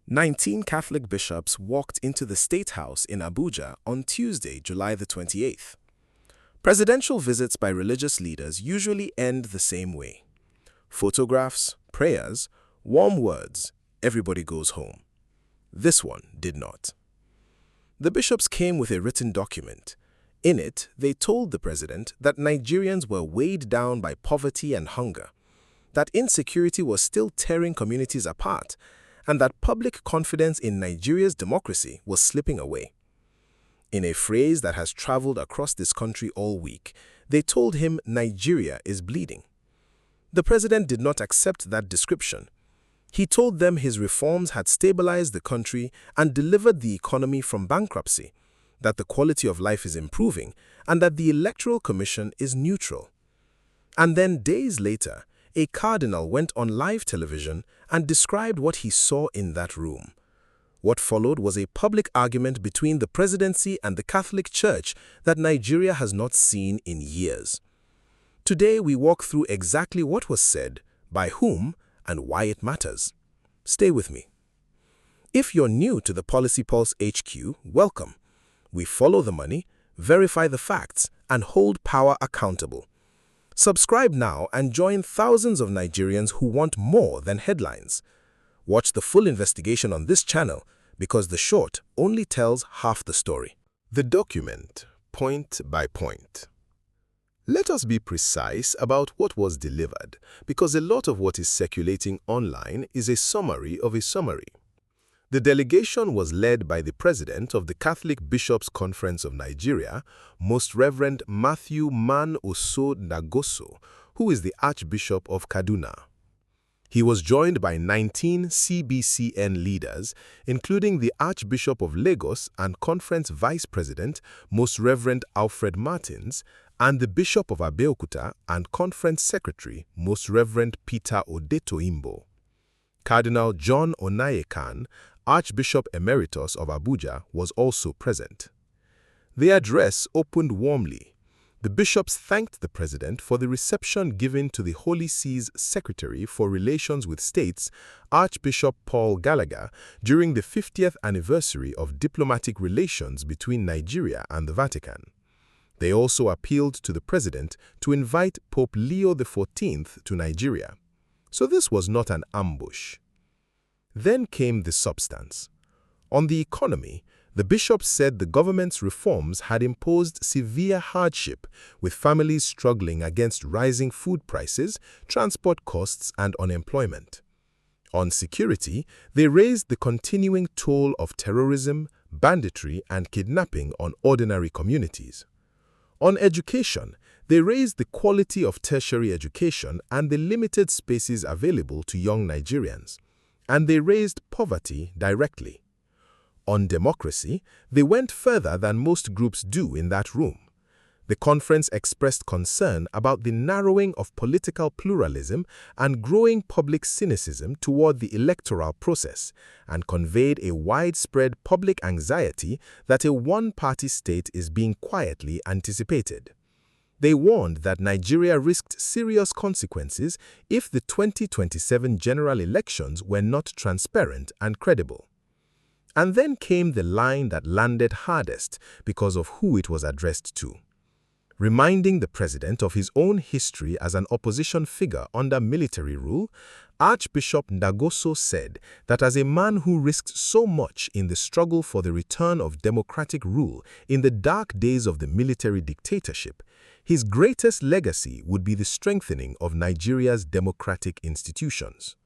19 Catholic bishops walked into the State House in Abuja on Tuesday, July the 28th. Presidential visits by religious leaders usually end the same way. Photographs, prayers, warm words, everybody goes home. This one did not. The bishops came with a written document. In it, they told the president that Nigerians were weighed down by poverty and hunger, that insecurity was still tearing communities apart, and that public confidence in Nigeria's democracy was slipping away. In a phrase that has traveled across this country all week, they told him Nigeria is bleeding. The president did not accept that description. He told them his reforms had stabilized the country and delivered the economy from bankruptcy, that the quality of life is improving, and that the Electoral Commission is neutral. And then days later, a cardinal went on live television and described what he saw in that room. What followed was a public argument between the presidency and the Catholic Church that Nigeria has not seen in years. Today we walk through exactly what was said, by whom, and why it matters. Stay with me. If you're new to the Policy Pulse HQ, welcome. We follow the money, verify the facts, and hold power accountable. Subscribe now and join thousands of Nigerians who want more than headlines. Watch the full investigation on this channel because the short only tells half the story. The document, point by point. Let us be precise about what was delivered, because a lot of what is circulating online is a summary of a summary. The delegation was led by the President of the Catholic Bishops' Conference of Nigeria, Most Reverend Matthew Man-Oso Ndagoso, who is the Archbishop of Kaduna. He was joined by 19 CBCN leaders, including the Archbishop of Lagos and Conference Vice President, Most Reverend Alfred Martins, and the Bishop of Abeokuta and Conference Secretary, Most Reverend Peter Odetoimbo. Cardinal John Onaiyekan, Archbishop Emeritus of Abuja, was also present. The address opened warmly. The bishops thanked the president for the reception given to the Holy See's Secretary for Relations with States, Archbishop Paul Gallagher, during the 50th anniversary of diplomatic relations between Nigeria and the Vatican. They also appealed to the president to invite Pope Leo XIV to Nigeria. So this was not an ambush. Then came the substance. On the economy, the bishops said the government's reforms had imposed severe hardship, with families struggling against rising food prices, transport costs, and unemployment. On security, they raised the continuing toll of terrorism, banditry, and kidnapping on ordinary communities. On education, they raised the quality of tertiary education and the limited spaces available to young Nigerians. And they raised poverty directly. On democracy, they went further than most groups do in that room. The conference expressed concern about the narrowing of political pluralism and growing public cynicism toward the electoral process, and conveyed a widespread public anxiety that a one-party state is being quietly anticipated. They warned that Nigeria risked serious consequences if the 2027 general elections were not transparent and credible. And then came the line that landed hardest because of who it was addressed to. Reminding the president of his own history as an opposition figure under military rule, Archbishop Ndagoso said that as a man who risked so much in the struggle for the return of democratic rule in the dark days of the military dictatorship, his greatest legacy would be the strengthening of Nigeria's democratic institutions.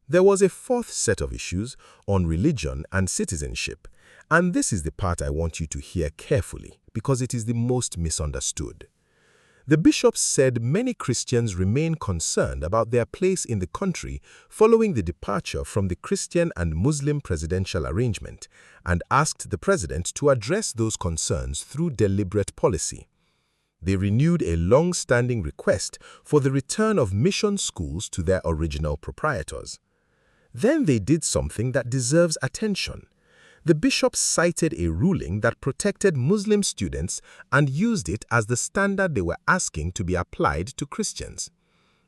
There was a fourth set of issues on religion and citizenship, and this is the part I want you to hear carefully because it is the most misunderstood. The bishops said many Christians remain concerned about their place in the country following the departure from the Christian and Muslim presidential arrangement, and asked the president to address those concerns through deliberate policy. They renewed a long-standing request for the return of mission schools to their original proprietors. Then they did something that deserves attention. The bishops cited a ruling that protected Muslim students and used it as the standard they were asking to be applied to Christians.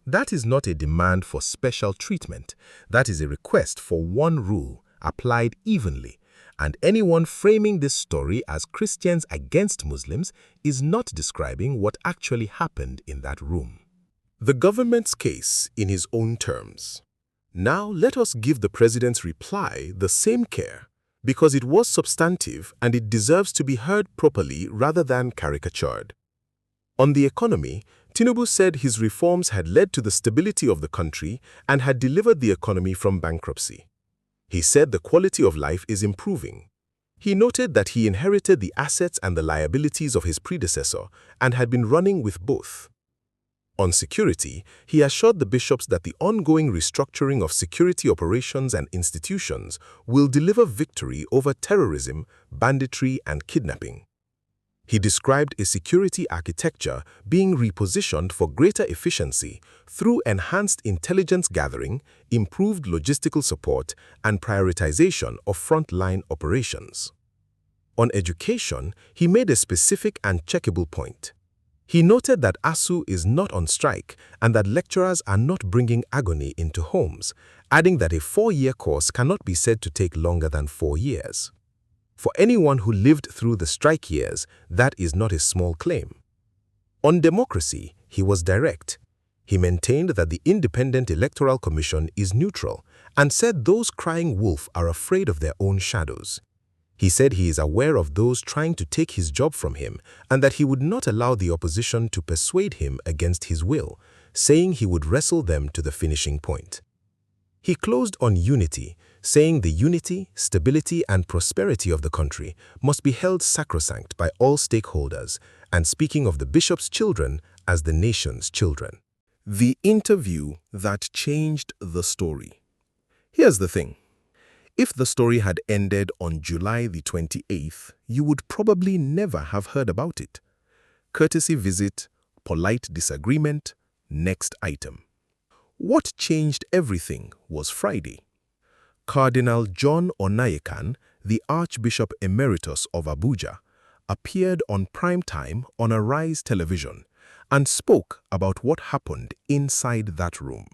That is not a demand for special treatment. That is a request for one rule, applied evenly, and anyone framing this story as Christians against Muslims is not describing what actually happened in that room. The government's case in his own terms. Now let us give the president's reply the same care, because it was substantive and it deserves to be heard properly rather than caricatured. On the economy, Tinubu said his reforms had led to the stability of the country and had delivered the economy from bankruptcy. He said the quality of life is improving. He noted that he inherited the assets and the liabilities of his predecessor and had been running with both. On security, he assured the bishops that the ongoing restructuring of security operations and institutions will deliver victory over terrorism, banditry, and kidnapping. He described a security architecture being repositioned for greater efficiency through enhanced intelligence gathering, improved logistical support, and prioritization of frontline operations. On education, he made a specific and checkable point. He noted that ASUU is not on strike and that lecturers are not bringing agony into homes, adding that a 4-year course cannot be said to take longer than 4 years. For anyone who lived through the strike years, that is not a small claim. On democracy, he was direct. He maintained that the Independent Electoral Commission is neutral and said those crying wolf are afraid of their own shadows. He said he is aware of those trying to take his job from him and that he would not allow the opposition to persuade him against his will, saying he would wrestle them to the finishing point. He closed on unity, saying the unity, stability, and prosperity of the country must be held sacrosanct by all stakeholders, and speaking of the bishop's children as the nation's children. The interview that changed the story. Here's the thing. If the story had ended on July the 28th, you would probably never have heard about it. Courtesy visit, polite disagreement, next item. What changed everything was Friday. Cardinal John Onaiyekan, the Archbishop Emeritus of Abuja, appeared on prime time on Arise television and spoke about what happened inside that room.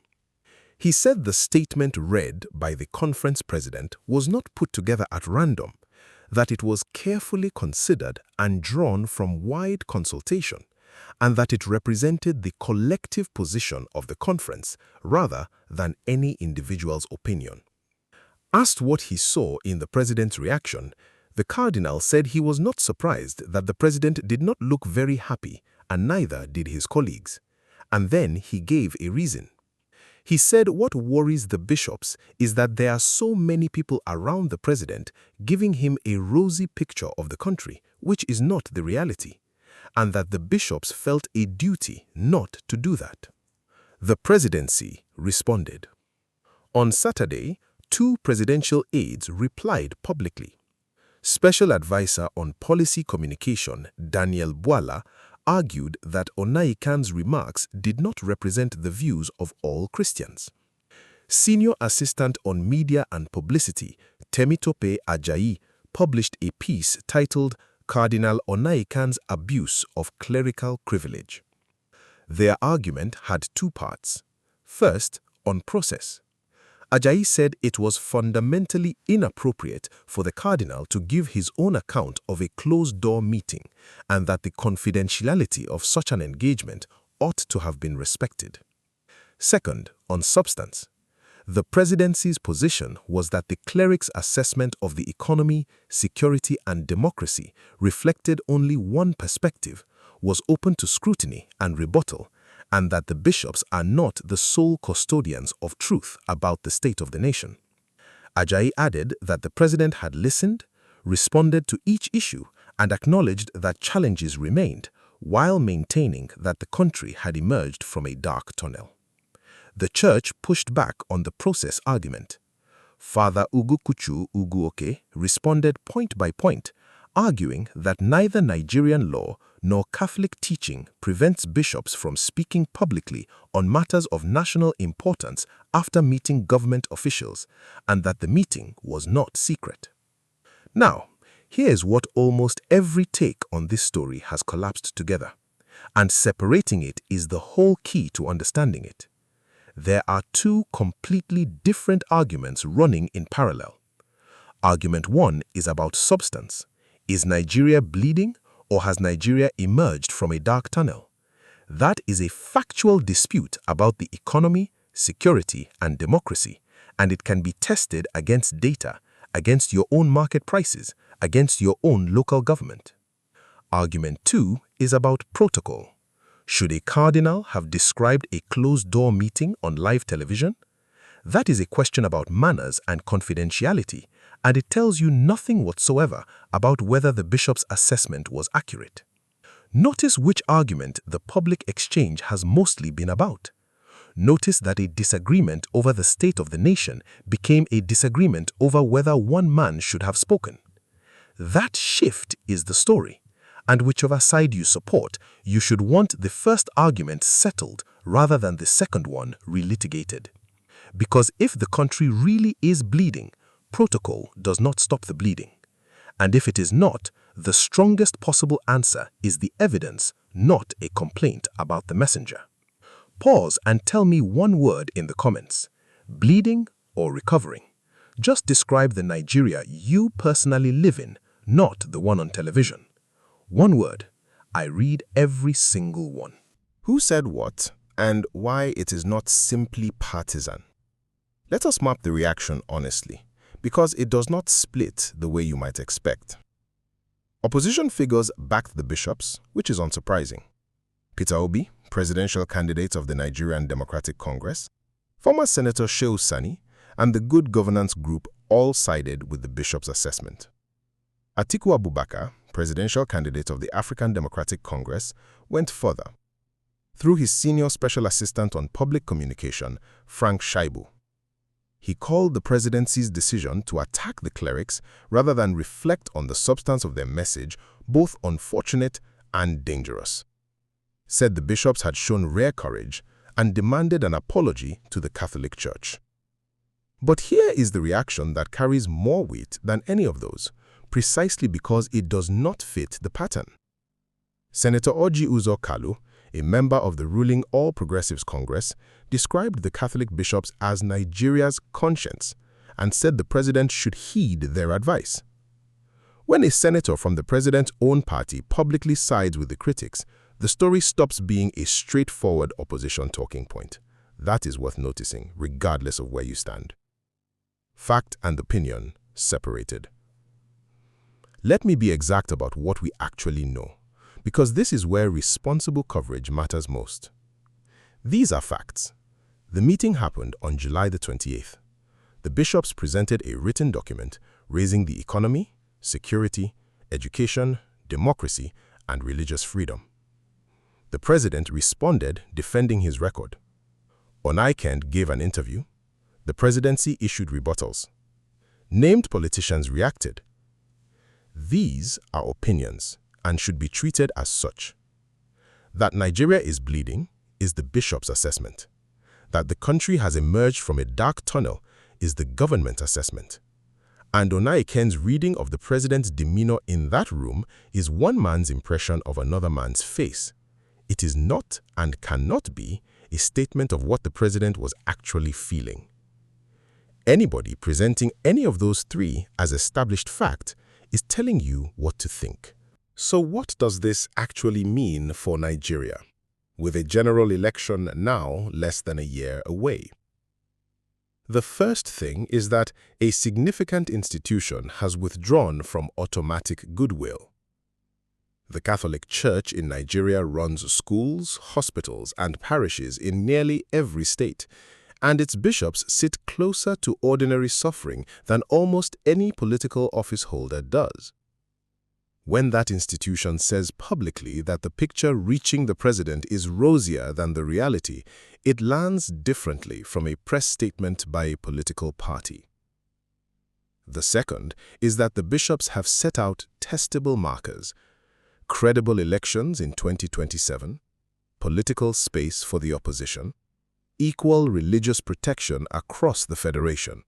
He said the statement read by the conference president was not put together at random, that it was carefully considered and drawn from wide consultation, and that it represented the collective position of the conference rather than any individual's opinion. Asked what he saw in the president's reaction, the cardinal said he was not surprised that the president did not look very happy, and neither did his colleagues. And then he gave a reason. He said what worries the bishops is that there are so many people around the president giving him a rosy picture of the country, which is not the reality, and that the bishops felt a duty not to do that. The presidency responded. On Saturday, 2 presidential aides replied publicly. Special Advisor on Policy Communication, Daniel Bwala, argued that Onaiyekan's remarks did not represent the views of all Christians. Senior Assistant on Media and Publicity, Temitope Ajayi, published a piece titled Cardinal Onaiyekan's Abuse of Clerical Privilege. Their argument had 2 parts. First, on process. Ajayi said it was fundamentally inappropriate for the cardinal to give his own account of a closed-door meeting and that the confidentiality of such an engagement ought to have been respected. Second, on substance. The presidency's position was that the cleric's assessment of the economy, security, and democracy reflected only one perspective, was open to scrutiny and rebuttal, and that the bishops are not the sole custodians of truth about the state of the nation. Ajayi added that the president had listened, responded to each issue, and acknowledged that challenges remained, while maintaining that the country had emerged from a dark tunnel. The church pushed back on the process argument. Father Ugukuchu Uguoke responded point by point, arguing that neither Nigerian law nor Catholic teaching prevents bishops from speaking publicly on matters of national importance after meeting government officials, and that the meeting was not secret. Now, here's what almost every take on this story has collapsed together, and separating it is the whole key to understanding it. There are 2 completely different arguments running in parallel. Argument 1 is about substance. Is Nigeria bleeding, or has Nigeria emerged from a dark tunnel? That is a factual dispute about the economy, security, and democracy, and it can be tested against data, against your own market prices, against your own local government. Argument 2 is about protocol. Should a cardinal have described a closed-door meeting on live television? That is a question about manners and confidentiality, and it tells you nothing whatsoever about whether the bishop's assessment was accurate. Notice which argument the public exchange has mostly been about. Notice that a disagreement over the state of the nation became a disagreement over whether one man should have spoken. That shift is the story, and whichever side you support, you should want the first argument settled rather than the second one relitigated. Because if the country really is bleeding, protocol does not stop the bleeding. And if it is not, the strongest possible answer is the evidence, not a complaint about the messenger. Pause and tell me one word in the comments. Bleeding or recovering? Just describe the Nigeria you personally live in, not the one on television. One word. I read every single one. Who said what, and why it is not simply partisan? Let us map the reaction honestly, because it does not split the way you might expect. Opposition figures backed the bishops, which is unsurprising. Peter Obi, presidential candidate of the Nigerian Democratic Congress, former Senator Shehu Sani, and the Good Governance Group all sided with the bishop's assessment. Atiku Abubakar, presidential candidate of the African Democratic Congress, went further. Through his senior special assistant on public communication, Frank Shehu, he called the presidency's decision to attack the clerics rather than reflect on the substance of their message both unfortunate and dangerous. Said the bishops had shown rare courage and demanded an apology to the Catholic Church. But here is the reaction that carries more weight than any of those, precisely because it does not fit the pattern. Senator Orji Uzor Kalu, a member of the ruling All Progressives Congress, described the Catholic bishops as Nigeria's conscience and said the president should heed their advice. When a senator from the president's own party publicly sides with the critics, the story stops being a straightforward opposition talking point. That is worth noticing, regardless of where you stand. Fact and opinion separated. Let me be exact about what we actually know, because this is where responsible coverage matters most. These are facts. The meeting happened on July the 28th. The bishops presented a written document raising the economy, security, education, democracy, and religious freedom. The president responded defending his record. Onaiyekan gave an interview. The presidency issued rebuttals. Named politicians reacted. These are opinions and should be treated as such. That Nigeria is bleeding is the bishop's assessment. That the country has emerged from a dark tunnel is the government assessment. And Onaiyekan's reading of the president's demeanor in that room is one man's impression of another man's face. It is not and cannot be a statement of what the president was actually feeling. Anybody presenting any of those three as established fact is telling you what to think. So what does this actually mean for Nigeria, with a general election now less than a year away? The first thing is that a significant institution has withdrawn from automatic goodwill. The Catholic Church in Nigeria runs schools, hospitals, and parishes in nearly every state, and its bishops sit closer to ordinary suffering than almost any political office holder does. When that institution says publicly that the picture reaching the president is rosier than the reality, it lands differently from a press statement by a political party. The second is that the bishops have set out testable markers: credible elections in 2027, political space for the opposition, equal religious protection across the federation.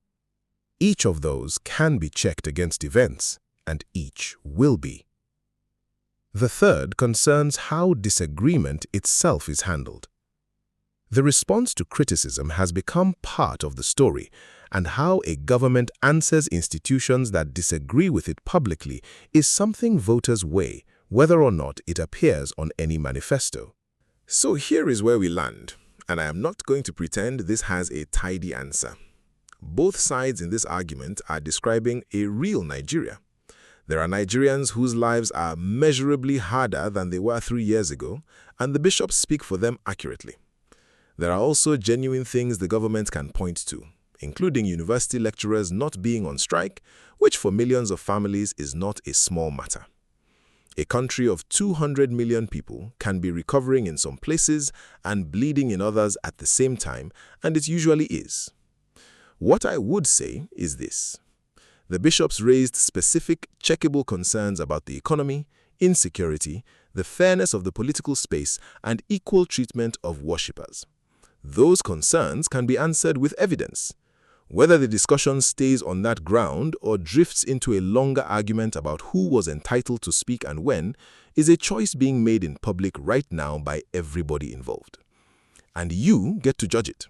Each of those can be checked against events, and each will be. The third concerns how disagreement itself is handled. The response to criticism has become part of the story, and how a government answers institutions that disagree with it publicly is something voters weigh, whether or not it appears on any manifesto. So here is where we land, and I am not going to pretend this has a tidy answer. Both sides in this argument are describing a real Nigeria. There are Nigerians whose lives are measurably harder than they were 3 years ago, and the bishops speak for them accurately. There are also genuine things the government can point to, including university lecturers not being on strike, which for millions of families is not a small matter. A country of 200 million people can be recovering in some places and bleeding in others at the same time, and it usually is. What I would say is this. The bishops raised specific, checkable concerns about the economy, insecurity, the fairness of the political space, and equal treatment of worshippers. Those concerns can be answered with evidence. Whether the discussion stays on that ground or drifts into a longer argument about who was entitled to speak and when is a choice being made in public right now by everybody involved. And you get to judge it.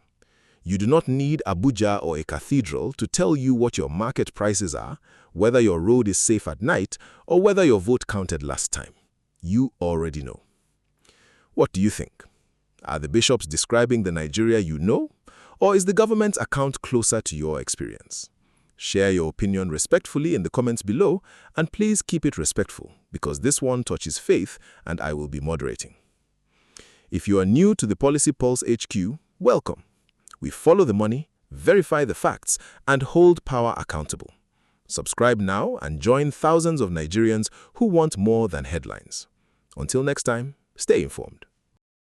You do not need Abuja or a cathedral to tell you what your market prices are, whether your road is safe at night, or whether your vote counted last time. You already know. What do you think? Are the bishops describing the Nigeria you know, or is the government's account closer to your experience? Share your opinion respectfully in the comments below, and please keep it respectful, because this one touches faith and I will be moderating. If you are new to the Policy Pulse HQ, welcome. We follow the money, verify the facts, and hold power accountable. Subscribe now and join thousands of Nigerians who want more than headlines. Until next time, stay informed.